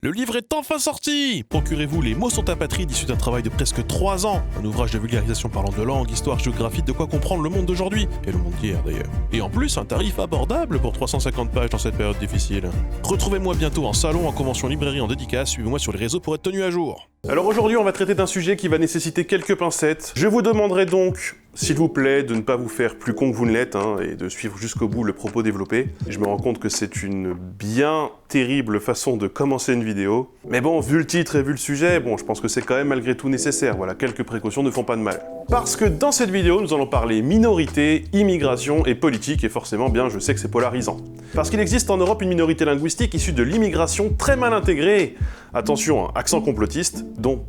Le livre est enfin sorti! Procurez-vous Les mots sont apatrides, issu d'un travail de presque 3 ans. Un ouvrage de vulgarisation parlant de langue, histoire, géographie, de quoi comprendre le monde d'aujourd'hui. Et le monde d'hier d'ailleurs. Et en plus, un tarif abordable pour 350 pages dans cette période difficile. Retrouvez-moi bientôt en salon, en convention, librairie, en dédicace. Suivez-moi sur les réseaux pour être tenu à jour. Alors aujourd'hui, on va traiter d'un sujet qui va nécessiter quelques pincettes. Je vous demanderai donc, s'il vous plaît, de ne pas vous faire plus con que vous ne l'êtes, et de suivre jusqu'au bout le propos développé. Je me rends compte que c'est une bien terrible façon de commencer une vidéo. Mais bon, vu le titre et vu le sujet, bon, je pense que c'est quand même malgré tout nécessaire. Voilà, quelques précautions ne font pas de mal. Parce que dans cette vidéo, nous allons parler minorité, immigration et politique, et forcément, bien, je sais que c'est polarisant. Parce qu'il existe en Europe une minorité linguistique issue de l'immigration très mal intégrée. Attention, accent complotiste, dont...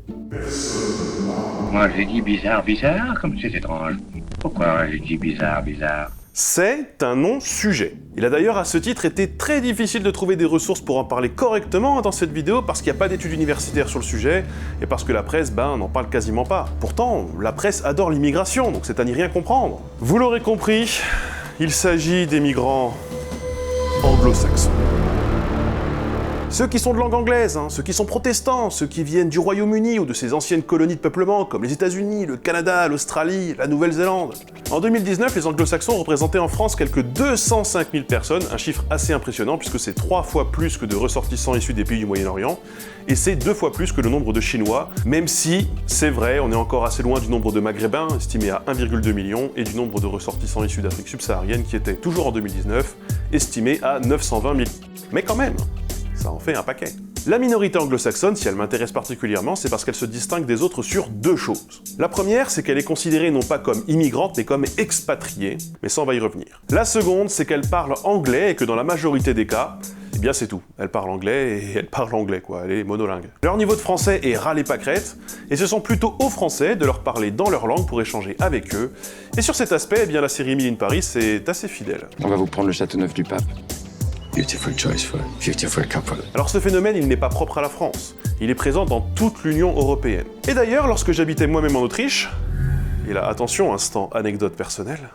Moi j'ai dit bizarre, bizarre, comme c'est étrange. Pourquoi j'ai dit bizarre, bizarre? C'est un non-sujet. Il a d'ailleurs à ce titre été très difficile de trouver des ressources pour en parler correctement dans cette vidéo parce qu'il n'y a pas d'études universitaires sur le sujet et parce que la presse, n'en parle quasiment pas. Pourtant, la presse adore l'immigration, donc c'est à n'y rien comprendre. Vous l'aurez compris, il s'agit des migrants anglo-saxons. Ceux qui sont de langue anglaise, ceux qui sont protestants, ceux qui viennent du Royaume-Uni ou de ses anciennes colonies de peuplement comme les États-Unis, le Canada, l'Australie, la Nouvelle-Zélande. En 2019, les anglo-saxons représentaient en France quelques 205 000 personnes, un chiffre assez impressionnant puisque c'est 3 fois plus que de ressortissants issus des pays du Moyen-Orient, et c'est 2 fois plus que le nombre de Chinois, même si, c'est vrai, on est encore assez loin du nombre de Maghrébins, estimé à 1,2 million, et du nombre de ressortissants issus d'Afrique subsaharienne qui était, toujours en 2019, estimé à 920 000. Mais quand même, ça en fait un paquet. La minorité anglo-saxonne, si elle m'intéresse particulièrement, c'est parce qu'elle se distingue des autres sur 2 choses. La première, c'est qu'elle est considérée non pas comme immigrante, mais comme expatriée, mais ça on va y revenir. La seconde, c'est qu'elle parle anglais et que dans la majorité des cas, eh bien c'est tout. Elle parle anglais et elle parle anglais quoi, elle est monolingue. Leur niveau de français est ras les pâquerettes, et ce sont plutôt aux Français de leur parler dans leur langue pour échanger avec eux. Et sur cet aspect, eh bien la série Emily in Paris est assez fidèle. On va vous prendre le Châteauneuf du Pape. Beautiful choice for a beautiful couple. Alors ce phénomène, il n'est pas propre à la France. Il est présent dans toute l'Union européenne. Et d'ailleurs, lorsque j'habitais moi-même en Autriche, et là, attention, instant anecdote personnelle,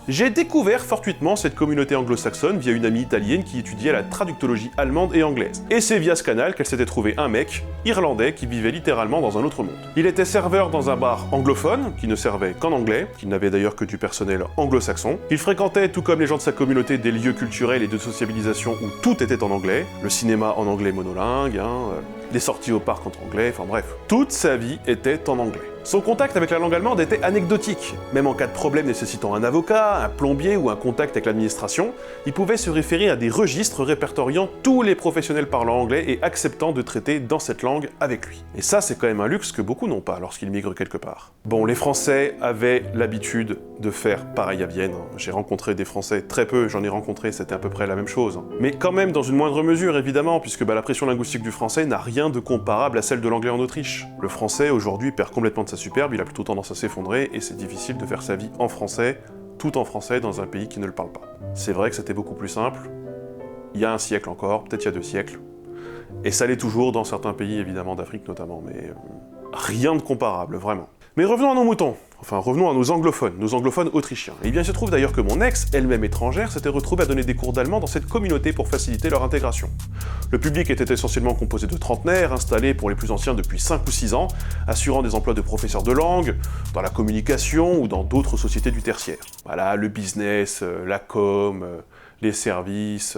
j'ai découvert fortuitement cette communauté anglo-saxonne via une amie italienne qui étudiait la traductologie allemande et anglaise. Et c'est via ce canal qu'elle s'était trouvée un mec, irlandais, qui vivait littéralement dans un autre monde. Il était serveur dans un bar anglophone, qui ne servait qu'en anglais, qui n'avait d'ailleurs que du personnel anglo-saxon. Il fréquentait, tout comme les gens de sa communauté, des lieux culturels et de sociabilisation où tout était en anglais, le cinéma en anglais monolingue, les sorties au parc en anglais, enfin bref. Toute sa vie était en anglais. Son contact avec la langue allemande était anecdotique. Même en cas de problème nécessitant un avocat, un plombier ou un contact avec l'administration, il pouvait se référer à des registres répertoriant tous les professionnels parlant anglais et acceptant de traiter dans cette langue avec lui. Et ça, c'est quand même un luxe que beaucoup n'ont pas lorsqu'ils migrent quelque part. Bon, les Français avaient l'habitude de faire pareil à Vienne. J'ai rencontré des Français très peu, j'en ai rencontré, c'était à peu près la même chose. Mais quand même dans une moindre mesure, évidemment, puisque la pression linguistique du français n'a rien de comparable à celle de l'anglais en Autriche. Le français, aujourd'hui, perd complètement de sa superbe, il a plutôt tendance à s'effondrer, et c'est difficile de faire sa vie en français, tout en français, dans un pays qui ne le parle pas. C'est vrai que c'était beaucoup plus simple, il y a un siècle encore, peut-être il y a 2 siècles, et ça l'est toujours dans certains pays, évidemment, d'Afrique notamment, mais rien de comparable, vraiment. Mais revenons à nos moutons, enfin revenons à nos anglophones autrichiens. Et bien il se trouve d'ailleurs que mon ex, elle-même étrangère, s'était retrouvée à donner des cours d'allemand dans cette communauté pour faciliter leur intégration. Le public était essentiellement composé de trentenaires, installés pour les plus anciens depuis 5 ou 6 ans, assurant des emplois de professeurs de langue, dans la communication ou dans d'autres sociétés du tertiaire. Voilà, le business, la com, les services,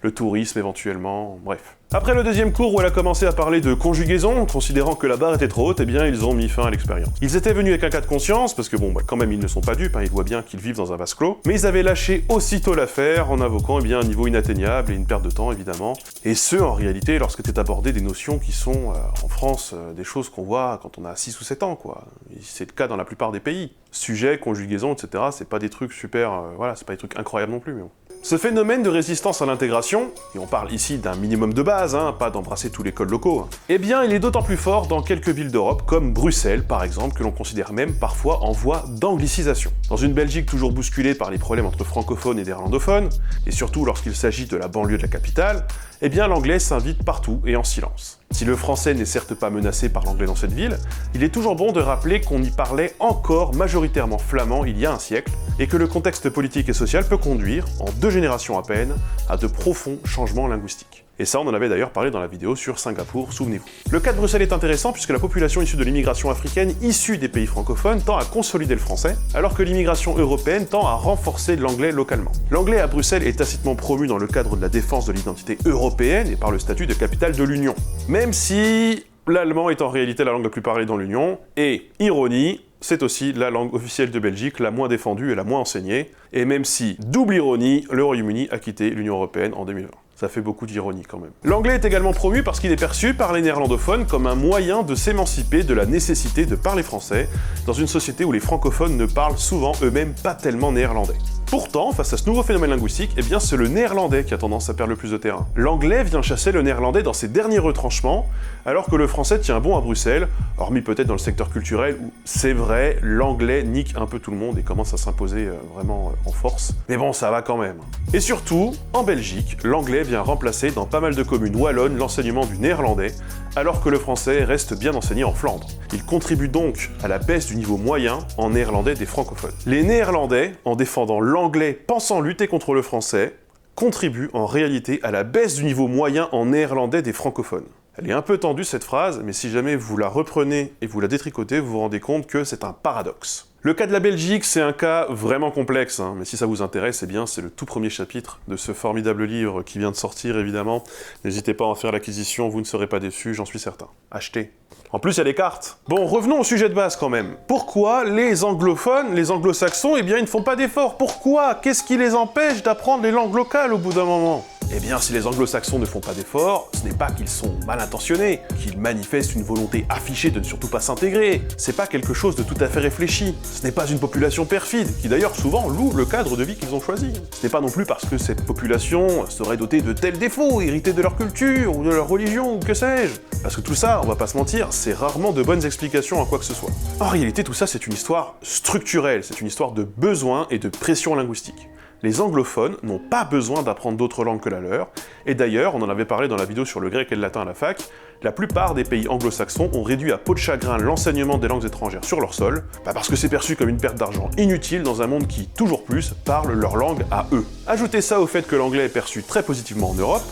le tourisme éventuellement, bref. Après le 2e cours où elle a commencé à parler de conjugaison, considérant que la barre était trop haute, eh bien ils ont mis fin à l'expérience. Ils étaient venus avec un cas de conscience, parce que bon, quand même ils ne sont pas dupes, ils voient bien qu'ils vivent dans un vase clos, mais ils avaient lâché aussitôt l'affaire en invoquant un niveau inatteignable et une perte de temps évidemment, et ce en réalité lorsqu'étaient abordées des notions qui sont, en France, des choses qu'on voit quand on a 6 ou 7 ans, quoi. C'est le cas dans la plupart des pays. Sujet, conjugaison, etc., c'est pas des trucs super, c'est pas des trucs incroyables non plus, mais bon. Ce phénomène de résistance à l'intégration, et on parle ici d'un minimum de base, pas d'embrasser tous les codes locaux, eh bien il est d'autant plus fort dans quelques villes d'Europe, comme Bruxelles par exemple, que l'on considère même parfois en voie d'anglicisation. Dans une Belgique toujours bousculée par les problèmes entre francophones et néerlandophones, et surtout lorsqu'il s'agit de la banlieue de la capitale, eh bien l'anglais s'invite partout et en silence. Si le français n'est certes pas menacé par l'anglais dans cette ville, il est toujours bon de rappeler qu'on y parlait encore majoritairement flamand il y a un siècle, et que le contexte politique et social peut conduire, en 2 générations à peine, à de profonds changements linguistiques. Et ça, on en avait d'ailleurs parlé dans la vidéo sur Singapour, souvenez-vous. Le cas de Bruxelles est intéressant puisque la population issue de l'immigration africaine issue des pays francophones tend à consolider le français, alors que l'immigration européenne tend à renforcer l'anglais localement. L'anglais à Bruxelles est tacitement promu dans le cadre de la défense de l'identité européenne et par le statut de capitale de l'Union. Même si l'allemand est en réalité la langue la plus parlée dans l'Union, et, ironie, c'est aussi la langue officielle de Belgique, la moins défendue et la moins enseignée, et même si, double ironie, le Royaume-Uni a quitté l'Union européenne en 2020. Ça fait beaucoup d'ironie quand même. L'anglais est également promu parce qu'il est perçu par les néerlandophones comme un moyen de s'émanciper de la nécessité de parler français dans une société où les francophones ne parlent souvent eux-mêmes pas tellement néerlandais. Pourtant, face à ce nouveau phénomène linguistique, eh bien c'est le néerlandais qui a tendance à perdre le plus de terrain. L'anglais vient chasser le néerlandais dans ses derniers retranchements, alors que le français tient bon à Bruxelles, hormis peut-être dans le secteur culturel où, c'est vrai, l'anglais nique un peu tout le monde et commence à s'imposer vraiment en force. Mais bon, ça va quand même. Et surtout, en Belgique, l'anglais vient remplacer dans pas mal de communes wallonnes l'enseignement du néerlandais, alors que le français reste bien enseigné en Flandre. Il contribue donc à la baisse du niveau moyen en néerlandais des francophones. Les néerlandais, en défendant l'anglais pensant lutter contre le français, contribuent en réalité à la baisse du niveau moyen en néerlandais des francophones. Elle est un peu tendue cette phrase, mais si jamais vous la reprenez et vous la détricotez, vous vous rendez compte que c'est un paradoxe. Le cas de la Belgique, c'est un cas vraiment complexe, mais si ça vous intéresse, eh bien c'est le tout premier chapitre de ce formidable livre qui vient de sortir évidemment. N'hésitez pas à en faire l'acquisition, vous ne serez pas déçus, j'en suis certain. Achetez. En plus, il y a des cartes. Bon, revenons au sujet de base quand même. Pourquoi les anglophones, les anglo-saxons, eh bien ils ne font pas d'efforts? Pourquoi? Qu'est-ce qui les empêche d'apprendre les langues locales au bout d'un moment? Eh bien, si les anglo-saxons ne font pas d'efforts, ce n'est pas qu'ils sont mal intentionnés, qu'ils manifestent une volonté affichée de ne surtout pas s'intégrer. C'est pas quelque chose de tout à fait réfléchi. Ce n'est pas une population perfide, qui d'ailleurs souvent loue le cadre de vie qu'ils ont choisi. Ce n'est pas non plus parce que cette population serait dotée de tels défauts, héritée de leur culture, ou de leur religion, ou que sais-je. Parce que tout ça, on va pas se mentir, c'est rarement de bonnes explications à quoi que ce soit. En réalité, tout ça, c'est une histoire structurelle, c'est une histoire de besoin et de pression linguistique. Les anglophones n'ont pas besoin d'apprendre d'autres langues que la leur, et d'ailleurs, on en avait parlé dans la vidéo sur le grec et le latin à la fac, la plupart des pays anglo-saxons ont réduit à peau de chagrin l'enseignement des langues étrangères sur leur sol, parce que c'est perçu comme une perte d'argent inutile dans un monde qui, toujours plus, parle leur langue à eux. Ajoutez ça au fait que l'anglais est perçu très positivement en Europe,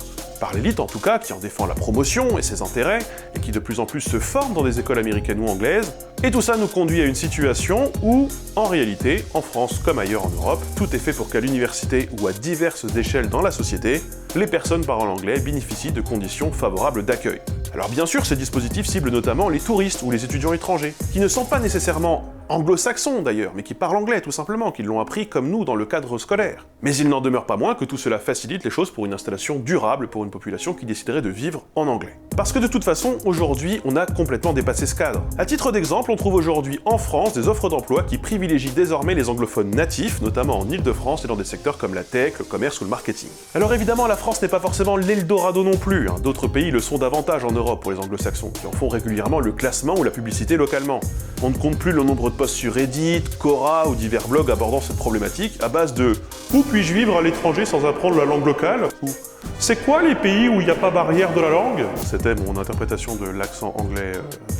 par l'élite en tout cas, qui en défend la promotion et ses intérêts, et qui de plus en plus se forme dans des écoles américaines ou anglaises, et tout ça nous conduit à une situation où, en réalité, en France comme ailleurs en Europe, tout est fait pour qu'à l'université ou à diverses échelles dans la société, les personnes parlant l'anglais bénéficient de conditions favorables d'accueil. Alors bien sûr, ces dispositifs ciblent notamment les touristes ou les étudiants étrangers, qui ne sont pas nécessairement anglo-saxons d'ailleurs, mais qui parlent anglais tout simplement, qui l'ont appris comme nous dans le cadre scolaire. Mais il n'en demeure pas moins que tout cela facilite les choses pour une installation durable pour une population qui déciderait de vivre en anglais. Parce que de toute façon, aujourd'hui, on a complètement dépassé ce cadre. À titre d'exemple, on trouve aujourd'hui en France des offres d'emploi qui privilégient désormais les anglophones natifs, notamment en Île-de-France et dans des secteurs comme la tech, le commerce ou le marketing. Alors évidemment, la France n'est pas forcément l'Eldorado non plus, d'autres pays le sont davantage en Europe pour les anglo-saxons, qui en font régulièrement le classement ou la publicité localement. On ne compte plus le nombre de posts sur Reddit, Quora ou divers blogs abordant cette problématique à base de « Où puis-je vivre à l'étranger sans apprendre la langue locale ?» ou « C'est quoi les pays où il n'y a pas barrière de la langue ?» C'était mon interprétation de l'accent anglais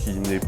qui n'est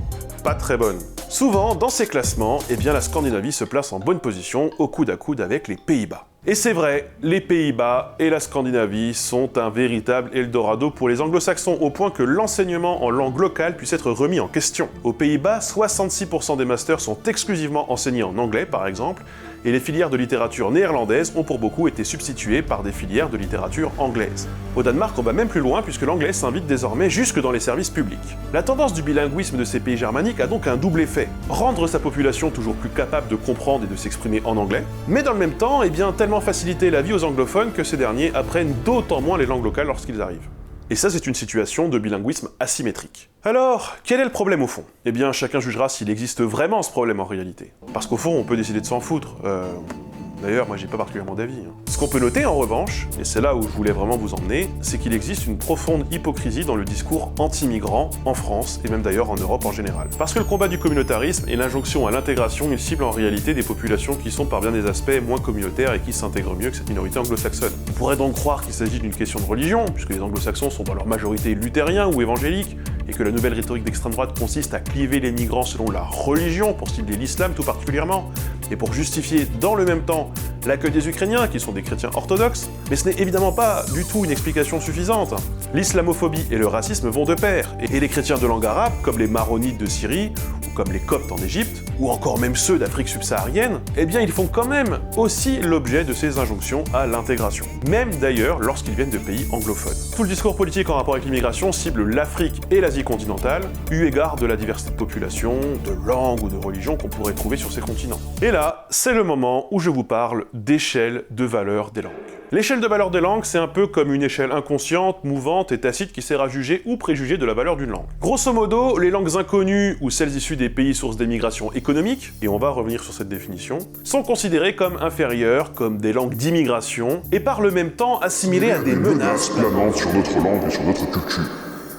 pas très bonne. Souvent, dans ces classements, eh bien la Scandinavie se place en bonne position au coude à coude avec les Pays-Bas. Et c'est vrai, les Pays-Bas et la Scandinavie sont un véritable Eldorado pour les anglo-saxons, au point que l'enseignement en langue locale puisse être remis en question. Aux Pays-Bas, 66% des masters sont exclusivement enseignés en anglais, par exemple, et les filières de littérature néerlandaise ont pour beaucoup été substituées par des filières de littérature anglaise. Au Danemark, on va même plus loin puisque l'anglais s'invite désormais jusque dans les services publics. La tendance du bilinguisme de ces pays germaniques a donc un double effet. Rendre sa population toujours plus capable de comprendre et de s'exprimer en anglais, mais dans le même temps, tellement faciliter la vie aux anglophones que ces derniers apprennent d'autant moins les langues locales lorsqu'ils arrivent. Et ça, c'est une situation de bilinguisme asymétrique. Alors, quel est le problème au fond? Eh bien, chacun jugera s'il existe vraiment ce problème en réalité. Parce qu'au fond, on peut décider de s'en foutre. D'ailleurs, moi j'ai pas particulièrement d'avis. Ce qu'on peut noter en revanche, et c'est là où je voulais vraiment vous emmener, c'est qu'il existe une profonde hypocrisie dans le discours anti-migrant en France, et même d'ailleurs en Europe en général. Parce que le combat du communautarisme et l'injonction à l'intégration, il cible en réalité des populations qui sont par bien des aspects moins communautaires et qui s'intègrent mieux que cette minorité anglo-saxonne. On pourrait donc croire qu'il s'agit d'une question de religion, puisque les anglo-saxons sont dans leur majorité luthériens ou évangéliques, et que la nouvelle rhétorique d'extrême droite consiste à cliver les migrants selon la religion, pour cibler l'islam tout particulièrement, et pour justifier dans le même temps l'accueil des Ukrainiens, qui sont des chrétiens orthodoxes. Mais ce n'est évidemment pas du tout une explication suffisante. L'islamophobie et le racisme vont de pair, et les chrétiens de langue arabe, comme les maronites de Syrie, ou comme les coptes en Égypte, ou encore même ceux d'Afrique subsaharienne, eh bien ils font quand même aussi l'objet de ces injonctions à l'intégration. Même d'ailleurs lorsqu'ils viennent de pays anglophones. Tout le discours politique en rapport avec l'immigration cible l'Afrique et l'Asie continentale, eu égard de la diversité de population, de langues ou de religions qu'on pourrait trouver sur ces continents. Et là, c'est le moment où je vous parle d'échelle de valeur des langues. L'échelle de valeur des langues, c'est un peu comme une échelle inconsciente, mouvante et tacite qui sert à juger ou préjuger de la valeur d'une langue. Grosso modo, les langues inconnues ou celles issues des pays sources d'émigration économique, et on va revenir sur cette définition, sont considérées comme inférieures, comme des langues d'immigration, et par le même temps assimilées à des menaces planantes sur notre langue et sur notre culture.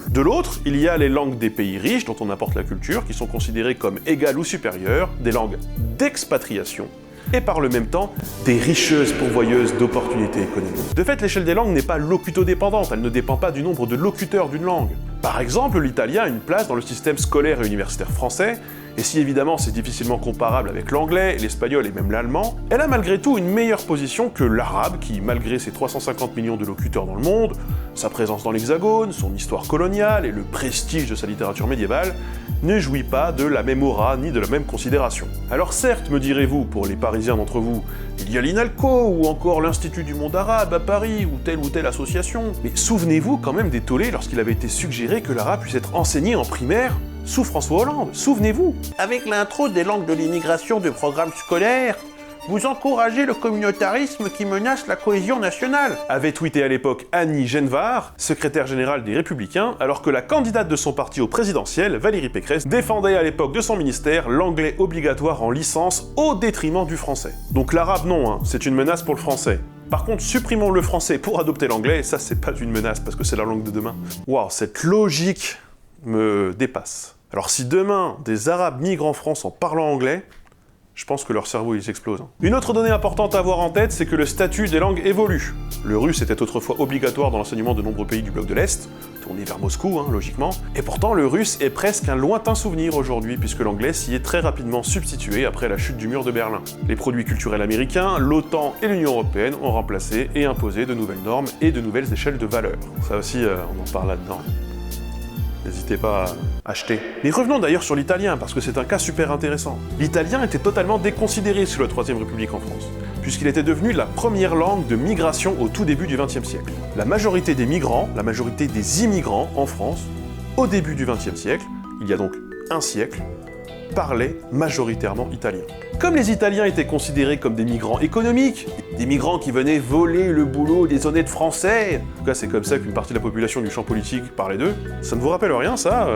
De l'autre, il y a les langues des pays riches dont on importe la culture, qui sont considérées comme égales ou supérieures, des langues d'expatriation, et par le même temps, des richeuses pourvoyeuses d'opportunités économiques. De fait, l'échelle des langues n'est pas locuto-dépendante, elle ne dépend pas du nombre de locuteurs d'une langue. Par exemple, l'italien a une place dans le système scolaire et universitaire français, et si évidemment c'est difficilement comparable avec l'anglais, l'espagnol et même l'allemand, elle a malgré tout une meilleure position que l'arabe qui, malgré ses 350 millions de locuteurs dans le monde, sa présence dans l'Hexagone, son histoire coloniale et le prestige de sa littérature médiévale, ne jouit pas de la même aura ni de la même considération. Alors certes, me direz-vous, pour les Parisiens d'entre vous, il y a l'INALCO ou encore l'Institut du monde arabe à Paris ou telle association, mais souvenez-vous quand même des tollés lorsqu'il avait été suggéré que l'arabe puisse être enseigné en primaire sous François Hollande, souvenez-vous. Avec l'intro des langues de l'immigration de programmes scolaires, vous encouragez le communautarisme qui menace la cohésion nationale, avait tweeté à l'époque Annie Genevard, secrétaire générale des Républicains, alors que la candidate de son parti au présidentiel, Valérie Pécresse, défendait à l'époque de son ministère l'anglais obligatoire en licence au détriment du français. Donc l'arabe non, c'est une menace pour le français. Par contre, supprimons le français pour adopter l'anglais, et ça c'est pas une menace parce que c'est la langue de demain. Waouh, cette logique me dépasse. Alors si demain, des Arabes migrent en France en parlant anglais, je pense que leur cerveau ils explosent. Une autre donnée importante à avoir en tête, c'est que le statut des langues évolue. Le russe était autrefois obligatoire dans l'enseignement de nombreux pays du bloc de l'Est, tourné vers Moscou, logiquement, et pourtant le russe est presque un lointain souvenir aujourd'hui, puisque l'anglais s'y est très rapidement substitué après la chute du mur de Berlin. Les produits culturels américains, l'OTAN et l'Union européenne ont remplacé et imposé de nouvelles normes et de nouvelles échelles de valeur. Ça aussi, on en parle là-dedans. N'hésitez pas à acheter. Mais revenons d'ailleurs sur l'italien, parce que c'est un cas super intéressant. L'italien était totalement déconsidéré sous la Troisième République en France, puisqu'il était devenu la première langue de migration au tout début du XXe siècle. La majorité des migrants, la majorité des immigrants en France, au début du XXe siècle, il y a donc un siècle, parlaient majoritairement italien. Comme les Italiens étaient considérés comme des migrants économiques, des migrants qui venaient voler le boulot des honnêtes Français, en tout cas c'est comme ça qu'une partie de la population du champ politique parlait d'eux, ça ne vous rappelle rien ça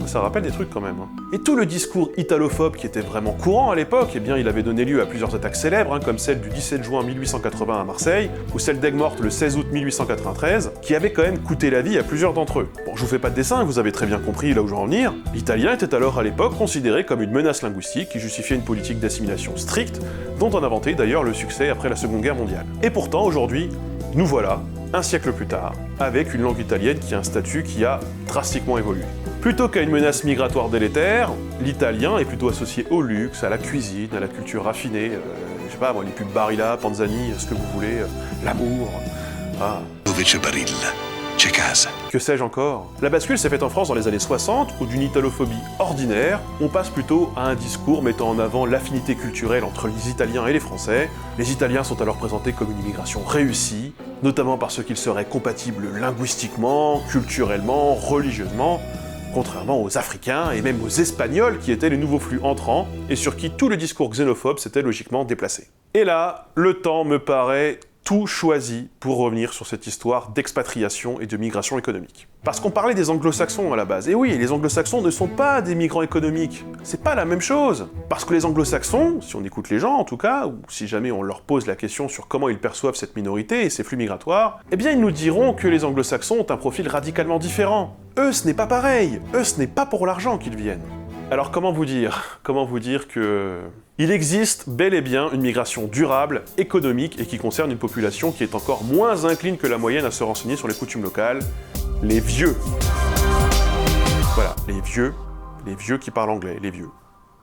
ça rappelle des trucs quand même. Et tout le discours italophobe qui était vraiment courant à l'époque, eh bien il avait donné lieu à plusieurs attaques célèbres, comme celle du 17 juin 1880 à Marseille, ou celle d'Aigues-Mortes le 16 août 1893, qui avait quand même coûté la vie à plusieurs d'entre eux. Bon, je vous fais pas de dessin, vous avez très bien compris là où je veux en venir. L'italien était alors à l'époque considéré comme une menace linguistique qui justifiait une politique d'assimilation stricte, dont on a vanté d'ailleurs le succès après la Seconde Guerre mondiale. Et pourtant, aujourd'hui, nous voilà, un siècle plus tard, avec une langue italienne qui a un statut qui a drastiquement évolué. Plutôt qu'à une menace migratoire délétère, l'italien est plutôt associé au luxe, à la cuisine, à la culture raffinée, je sais pas moi, les pubs Barilla, Panzani, ce que vous voulez, l'amour, Dove c'è Barilla, c'è casa. Que sais-je encore? La bascule s'est faite en France dans les années 60, où d'une italophobie ordinaire, on passe plutôt à un discours mettant en avant l'affinité culturelle entre les Italiens et les Français. Les Italiens sont alors présentés comme une immigration réussie, notamment parce qu'ils seraient compatibles linguistiquement, culturellement, religieusement, contrairement aux Africains et même aux Espagnols qui étaient les nouveaux flux entrants et sur qui tout le discours xénophobe s'était logiquement déplacé. Et là, le temps me paraît tout choisi pour revenir sur cette histoire d'expatriation et de migration économique. Parce qu'on parlait des anglo-saxons à la base. Et oui, les anglo-saxons ne sont pas des migrants économiques. C'est pas la même chose. Parce que les anglo-saxons, si on écoute les gens en tout cas, ou si jamais on leur pose la question sur comment ils perçoivent cette minorité et ces flux migratoires, eh bien ils nous diront que les anglo-saxons ont un profil radicalement différent. Eux, ce n'est pas pareil. Eux, ce n'est pas pour l'argent qu'ils viennent. Alors comment vous dire que... Il existe bel et bien une migration durable, économique et qui concerne une population qui est encore moins incline que la moyenne à se renseigner sur les coutumes locales, les vieux. Voilà, les vieux qui parlent anglais, les vieux.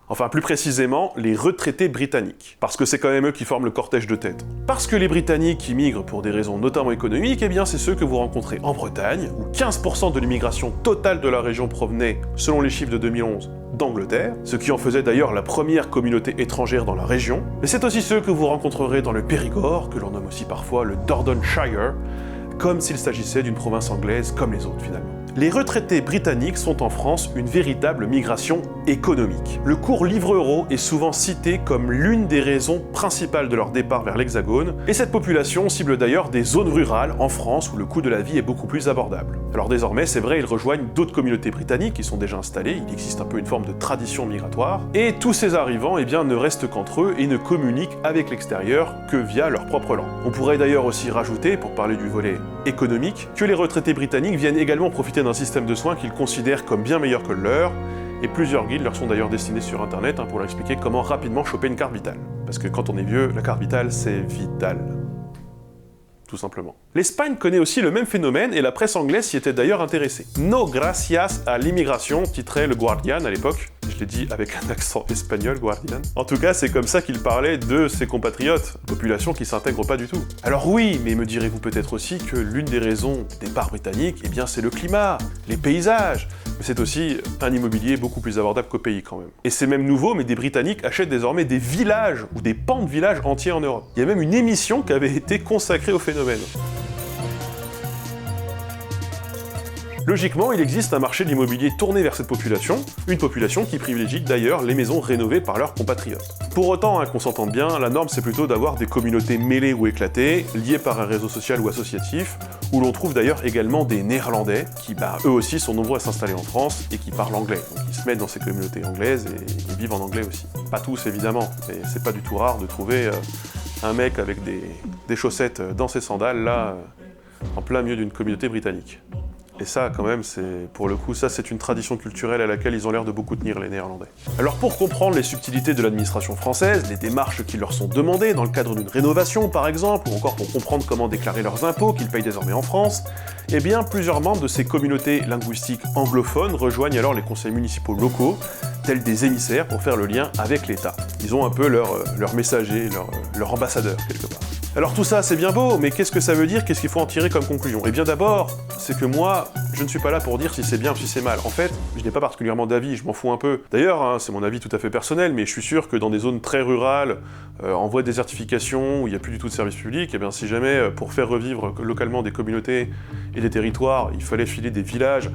Enfin, plus précisément, les retraités britanniques. Parce que c'est quand même eux qui forment le cortège de tête. Parce que les Britanniques qui migrent pour des raisons notamment économiques, eh bien c'est ceux que vous rencontrez en Bretagne, où 15% de l'immigration totale de la région provenait, selon les chiffres de 2011, d'Angleterre, ce qui en faisait d'ailleurs la première communauté étrangère dans la région. Mais c'est aussi ceux que vous rencontrerez dans le Périgord, que l'on nomme aussi parfois le Dordogne-shire, comme s'il s'agissait d'une province anglaise comme les autres finalement. Les retraités britanniques sont en France une véritable migration économique. Le court livre euro est souvent cité comme l'une des raisons principales de leur départ vers l'Hexagone, et cette population cible d'ailleurs des zones rurales en France où le coût de la vie est beaucoup plus abordable. Alors désormais, c'est vrai, ils rejoignent d'autres communautés britanniques qui sont déjà installées, il existe un peu une forme de tradition migratoire, et tous ces arrivants eh bien, ne restent qu'entre eux et ne communiquent avec l'extérieur que via leur propre langue. On pourrait d'ailleurs aussi rajouter, pour parler du volet économique, que les retraités britanniques viennent également profiter d'un système de soins qu'ils considèrent comme bien meilleur que le leur, et plusieurs guides leur sont d'ailleurs destinés sur internet pour leur expliquer comment rapidement choper une carte vitale. Parce que quand on est vieux, la carte vitale c'est vital. Tout simplement. L'Espagne connaît aussi le même phénomène et la presse anglaise s'y était d'ailleurs intéressée. No gracias à l'immigration, titrait le Guardian à l'époque. Je l'ai dit avec un accent espagnol, Guardian. En tout cas, c'est comme ça qu'il parlait de ses compatriotes, population qui s'intègre pas du tout. Alors oui, mais me direz-vous peut-être aussi que l'une des raisons du départ britannique, eh bien c'est le climat, les paysages, mais c'est aussi un immobilier beaucoup plus abordable qu'au pays quand même. Et c'est même nouveau, mais des Britanniques achètent désormais des villages ou des pans de villages entiers en Europe. Il y a même une émission qui avait été consacrée au phénomène. Logiquement, il existe un marché de l'immobilier tourné vers cette population, une population qui privilégie d'ailleurs les maisons rénovées par leurs compatriotes. Pour autant, qu'on s'entende bien, la norme c'est plutôt d'avoir des communautés mêlées ou éclatées, liées par un réseau social ou associatif, où l'on trouve d'ailleurs également des Néerlandais, qui eux aussi sont nombreux à s'installer en France et qui parlent anglais. Donc ils se mettent dans ces communautés anglaises et ils vivent en anglais aussi. Pas tous évidemment, mais c'est pas du tout rare de trouver un mec avec des chaussettes dans ses sandales là, en plein milieu d'une communauté britannique. Et ça, quand même, pour le coup, c'est une tradition culturelle à laquelle ils ont l'air de beaucoup tenir, les Néerlandais. Alors pour comprendre les subtilités de l'administration française, les démarches qui leur sont demandées dans le cadre d'une rénovation par exemple, ou encore pour comprendre comment déclarer leurs impôts qu'ils payent désormais en France, eh bien plusieurs membres de ces communautés linguistiques anglophones rejoignent alors les conseils municipaux locaux, tels des émissaires pour faire le lien avec l'État. Ils ont un peu leur messager, leur ambassadeur quelque part. Alors tout ça c'est bien beau, mais qu'est-ce que ça veut dire? Qu'est-ce qu'il faut en tirer comme conclusion? Eh bien d'abord, c'est que moi, je ne suis pas là pour dire si c'est bien ou si c'est mal. En fait, je n'ai pas particulièrement d'avis, je m'en fous un peu. D'ailleurs, c'est mon avis tout à fait personnel, mais je suis sûr que dans des zones très rurales, en voie de désertification, où il n'y a plus du tout de service public, eh bien si jamais, pour faire revivre localement des communautés et des territoires, il fallait filer des villages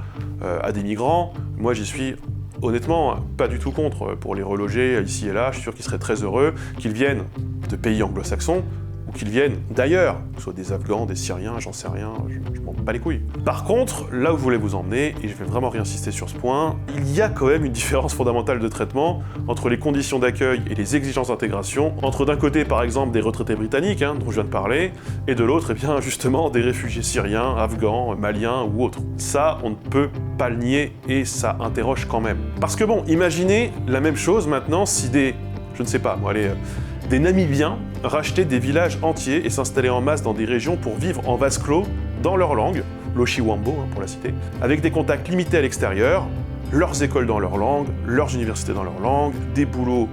à des migrants, moi j'y suis honnêtement pas du tout contre. Pour les reloger ici et là, je suis sûr qu'ils seraient très heureux, qu'ils viennent de pays anglo-saxons, ou qu'ils viennent d'ailleurs, que ce soit des Afghans, des Syriens, j'en sais rien, je m'en bats les couilles. Par contre, là où je voulais vous emmener, et je vais vraiment réinsister sur ce point, il y a quand même une différence fondamentale de traitement entre les conditions d'accueil et les exigences d'intégration, entre d'un côté par exemple des retraités britanniques, dont je viens de parler, et de l'autre, eh bien justement des réfugiés syriens, afghans, maliens ou autres. Ça, on ne peut pas le nier, et ça interroge quand même. Parce que bon, imaginez la même chose maintenant si des Namibiens rachetaient des villages entiers et s'installaient en masse dans des régions pour vivre en vase clos dans leur langue, l'Oshiwambo pour la citer, avec des contacts limités à l'extérieur, leurs écoles dans leur langue, leurs universités dans leur langue, des boulots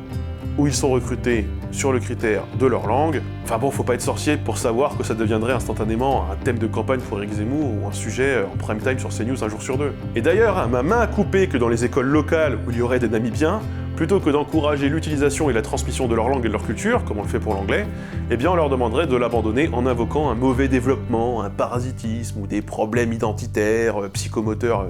où ils sont recrutés sur le critère de leur langue. Enfin bon, faut pas être sorcier pour savoir que ça deviendrait instantanément un thème de campagne pour Éric Zemmour ou un sujet en prime time sur CNews un jour sur deux. Et d'ailleurs, ma main a coupé que dans les écoles locales où il y aurait des Namibiens, plutôt que d'encourager l'utilisation et la transmission de leur langue et de leur culture, comme on le fait pour l'anglais, eh bien on leur demanderait de l'abandonner en invoquant un mauvais développement, un parasitisme ou des problèmes identitaires, psychomoteurs,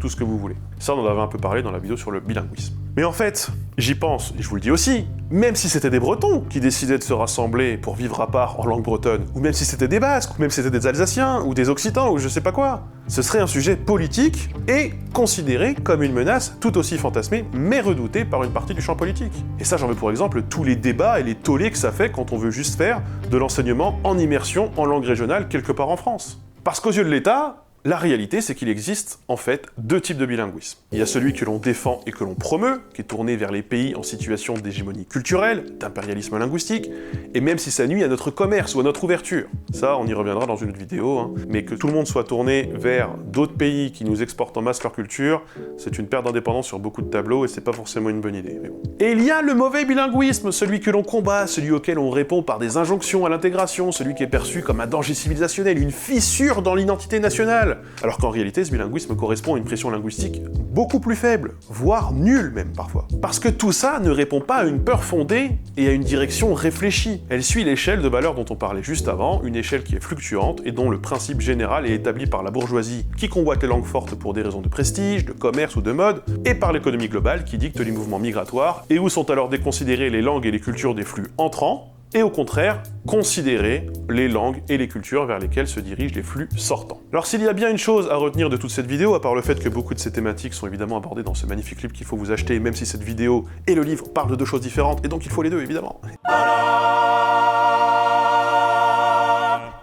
tout ce que vous voulez. Ça, on en avait un peu parlé dans la vidéo sur le bilinguisme. Mais en fait, j'y pense, et je vous le dis aussi, même si c'était des Bretons qui décidaient de se rassembler pour vivre à part en langue bretonne, ou même si c'était des Basques, ou même si c'était des Alsaciens, ou des Occitans, ou je sais pas quoi, ce serait un sujet politique et considéré comme une menace tout aussi fantasmée, mais redoutée par une partie du champ politique. Et ça, j'en veux pour exemple tous les débats et les tollés que ça fait quand on veut juste faire de l'enseignement en immersion en langue régionale quelque part en France. Parce qu'aux yeux de l'État, la réalité, c'est qu'il existe, en fait, deux types de bilinguisme. Il y a celui que l'on défend et que l'on promeut, qui est tourné vers les pays en situation d'hégémonie culturelle, d'impérialisme linguistique, et même si ça nuit à notre commerce ou à notre ouverture. Ça, on y reviendra dans une autre vidéo, hein. Mais que tout le monde soit tourné vers d'autres pays qui nous exportent en masse leur culture, c'est une perte d'indépendance sur beaucoup de tableaux, et c'est pas forcément une bonne idée. Mais bon. Et il y a le mauvais bilinguisme, celui que l'on combat, celui auquel on répond par des injonctions à l'intégration, celui qui est perçu comme un danger civilisationnel, une fissure dans l'identité nationale. Alors qu'en réalité, ce bilinguisme correspond à une pression linguistique beaucoup plus faible, voire nulle même parfois. Parce que tout ça ne répond pas à une peur fondée et à une direction réfléchie. Elle suit l'échelle de valeurs dont on parlait juste avant, une échelle qui est fluctuante et dont le principe général est établi par la bourgeoisie qui convoite les langues fortes pour des raisons de prestige, de commerce ou de mode, et par l'économie globale qui dicte les mouvements migratoires, et où sont alors déconsidérées les langues et les cultures des flux entrants, et au contraire, considérer les langues et les cultures vers lesquelles se dirigent les flux sortants. Alors s'il y a bien une chose à retenir de toute cette vidéo, à part le fait que beaucoup de ces thématiques sont évidemment abordées dans ce magnifique livre qu'il faut vous acheter, même si cette vidéo et le livre parlent de deux choses différentes, et donc il faut les deux, évidemment.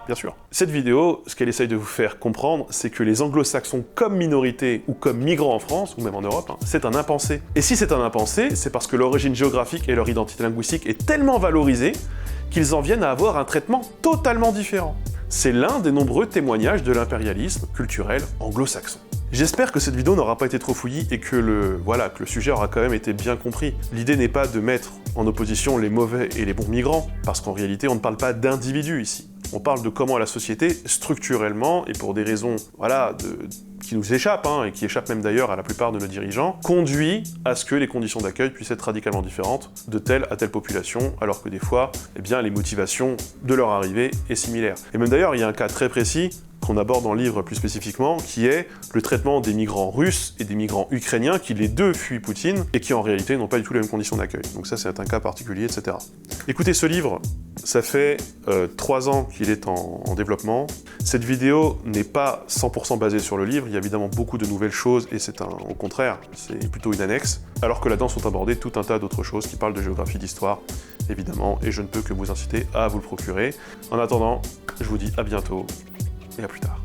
Bien sûr. Cette vidéo, ce qu'elle essaye de vous faire comprendre, c'est que les anglo-saxons comme minorité ou comme migrants en France, ou même en Europe, c'est un impensé. Et si c'est un impensé, c'est parce que leur origine géographique et leur identité linguistique est tellement valorisée qu'ils en viennent à avoir un traitement totalement différent. C'est l'un des nombreux témoignages de l'impérialisme culturel anglo-saxon. J'espère que cette vidéo n'aura pas été trop fouillie et que le sujet aura quand même été bien compris. L'idée n'est pas de mettre en opposition les mauvais et les bons migrants, parce qu'en réalité on ne parle pas d'individus ici. On parle de comment la société, structurellement, et pour des raisons qui nous échappent, et qui échappent même d'ailleurs à la plupart de nos dirigeants, conduit à ce que les conditions d'accueil puissent être radicalement différentes de telle à telle population, alors que des fois, les motivations de leur arrivée est similaire. Et même d'ailleurs, il y a un cas très précis qu'on aborde dans le livre plus spécifiquement, qui est le traitement des migrants russes et des migrants ukrainiens qui les deux fuient Poutine et qui en réalité n'ont pas du tout les mêmes conditions d'accueil. Donc ça c'est un cas particulier, etc. Écoutez, ce livre, ça fait 3 ans qu'il est en développement. Cette vidéo n'est pas 100% basée sur le livre, il y a évidemment beaucoup de nouvelles choses et au contraire, c'est plutôt une annexe, alors que là-dedans sont abordées tout un tas d'autres choses qui parlent de géographie, d'histoire, évidemment, et je ne peux que vous inciter à vous le procurer. En attendant, je vous dis à bientôt et à plus tard.